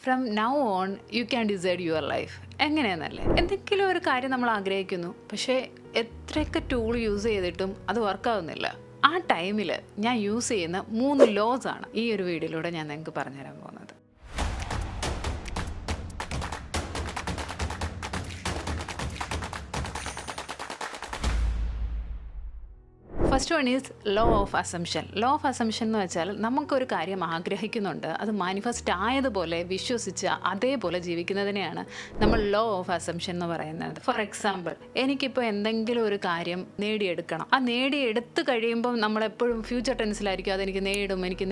From now on you can decide your life. എങ്ങനെയാണെന്നല്ലേ, എന്തെങ്കിലും ഒരു കാര്യം നമ്മൾ ആഗ്രഹിക്കുന്നു, പക്ഷേ എത്രയൊക്കെ ടൂൾ യൂസ് ചെയ്തിട്ടും അത് വർക്കാവുന്നില്ല. ആ ടൈമിൽ ഞാൻ യൂസ് ചെയ്യുന്ന 3 ലോസ് ആണ് ഈ ഒരു വീഡിയോയിലൂടെ ഞാൻ നിങ്ങൾക്ക് പറഞ്ഞുതരാൻ പോകുന്നത്. First one is law of assumption. Law of assumption എന്ന് വെച്ചാൽ നമുക്കൊരു കാര്യം ആഗ്രഹിക്കുന്നുണ്ട്, അത് മാനിഫെസ്റ്റ് ആയതുപോലെ വിശ്വസിച്ച് അതേപോലെ ജീവിക്കുന്നതിനെയാണ് നമ്മൾ ലോ ഓഫ് അസംഷൻ എന്ന് പറയുന്നത്. ഫോർ എക്സാമ്പിൾ, എനിക്കിപ്പോൾ എന്തെങ്കിലും ഒരു കാര്യം നേടിയെടുക്കണം. ആ നേടിയെടുത്ത് കഴിയുമ്പോൾ നമ്മളെപ്പോഴും ഫ്യൂച്ചർ ടെൻസിലായിരിക്കും, അതെനിക്ക്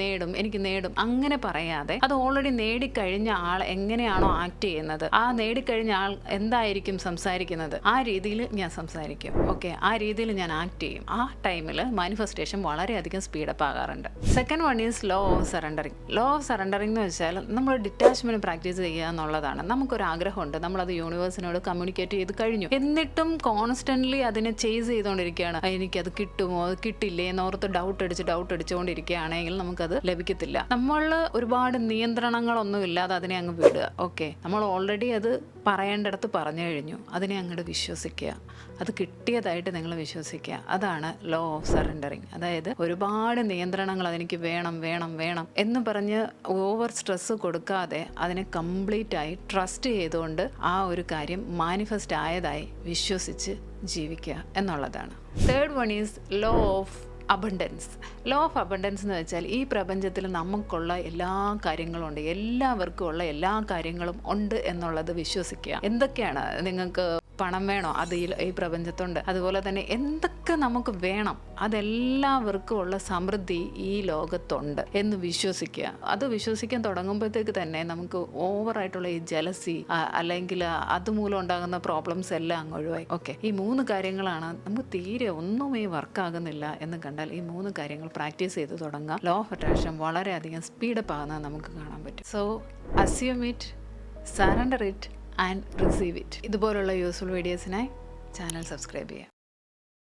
നേടും അങ്ങനെ പറയാതെ അത് ഓൾറെഡി നേടിക്കഴിഞ്ഞ ആൾ എങ്ങനെയാണോ ആക്ട് ചെയ്യുന്നത്, ആ നേടിക്കഴിഞ്ഞ ആൾ എന്തായിരിക്കും സംസാരിക്കുന്നത്, ആ രീതിയിൽ ഞാൻ സംസാരിക്കും. ഓക്കെ, ആ രീതിയിൽ ഞാൻ ആക്ട് ചെയ്യും. ആ ടൈമിൽ മാനിഫെസ്റ്റേഷൻ വളരെയധികം സ്പീഡപ്പ് ആകാറുണ്ട്. Second one is law of surrendering. Law of surrendering എന്ന് വെച്ചാൽ നമ്മൾ ഡിറ്റാച്ച്മെന്റ് പ്രാക്ടീസ് ചെയ്യുക എന്നുള്ളതാണ്. നമുക്കൊരു ആഗ്രഹമുണ്ട്, നമ്മളത് യൂണിവേഴ്സിനോട് കമ്മ്യൂണിക്കേറ്റ് ചെയ്ത് കഴിഞ്ഞു, എന്നിട്ടും കോൺസ്റ്റന്റ്ലി അതിനെ ചേസ് ചെയ്തുകൊണ്ടിരിക്കുകയാണ്. എനിക്കത് കിട്ടുമോ, അത് കിട്ടില്ലേ എന്നോർത്ത് ഡൗട്ട് അടിച്ചുകൊണ്ടിരിക്കുകയാണെങ്കിൽ നമുക്കത് ലഭിക്കത്തില്ല. നമ്മൾ ഒരുപാട് നിയന്ത്രണങ്ങളൊന്നും ഇല്ലാതെ അതിനെ അങ്ങ് വിടുക. ഓക്കെ, നമ്മൾ ഓൾറെഡി അത് പറയേണ്ടടുത്ത് പറഞ്ഞു കഴിഞ്ഞു, അതിനെ അങ്ങോട്ട് വിശ്വസിക്കുക, അത് കിട്ടിയതായിട്ട് നിങ്ങൾ വിശ്വസിക്കുക. അതാണ് ലോ ഓഫ് സറണ്ടറിങ്. അതായത് ഒരുപാട് നിയന്ത്രണങ്ങൾ അതെനിക്ക് വേണം എന്ന് പറഞ്ഞ് ഓവർ സ്ട്രെസ് കൊടുക്കാതെ അതിനെ കംപ്ലീറ്റ് ആയി ട്രസ്റ്റ് ചെയ്തുകൊണ്ട് ആ ഒരു കാര്യം മാനിഫെസ്റ്റ് ആയതായി വിശ്വസിച്ച് ജീവിക്കുക എന്നുള്ളതാണ്. Third one is law of abundance. Law of abundance എന്ന് വെച്ചാൽ ഈ പ്രപഞ്ചത്തിൽ നമുക്കുള്ള എല്ലാ കാര്യങ്ങളും ഉണ്ട്, എല്ലാവർക്കും ഉള്ള എല്ലാ കാര്യങ്ങളും ഉണ്ട് എന്നുള്ളത് വിശ്വസിക്കുക. എന്തൊക്കെയാണ് നിങ്ങൾക്ക് പണം വേണോ, അത് ഈ പ്രപഞ്ചത്തുണ്ട്. അതുപോലെ തന്നെ എന്തൊക്കെ നമുക്ക് വേണം, അതെല്ലാവർക്കും ഉള്ള സമൃദ്ധി ഈ ലോകത്തുണ്ട് എന്ന് വിശ്വസിക്കുക. അത് വിശ്വസിക്കാൻ തുടങ്ങുമ്പോഴത്തേക്ക് തന്നെ നമുക്ക് ഓവറായിട്ടുള്ള ഈ ജലസി അല്ലെങ്കിൽ അതുമൂലം ഉണ്ടാകുന്ന പ്രോബ്ലംസ് എല്ലാം അങ്ങ് ഒഴിവായി. ഓക്കെ, ഈ 3 കാര്യങ്ങളാണ് നമുക്ക് തീരെ ഒന്നുമേ വർക്കാകുന്നില്ല എന്ന് കണ്ടാൽ ഈ 3 കാര്യങ്ങൾ പ്രാക്ടീസ് ചെയ്ത് തുടങ്ങുക. ലോ ഓഫ് അട്രാക്ഷൻ വളരെയധികം സ്പീഡപ്പ് ആകുന്നത് നമുക്ക് കാണാൻ പറ്റും. So assume it, surrender it and receive it. ഇതുപോലുള്ള യൂസ്ഫുൾ വീഡിയോസിനായി ചാനൽ സബ്സ്ക്രൈബ് ചെയ്യുക.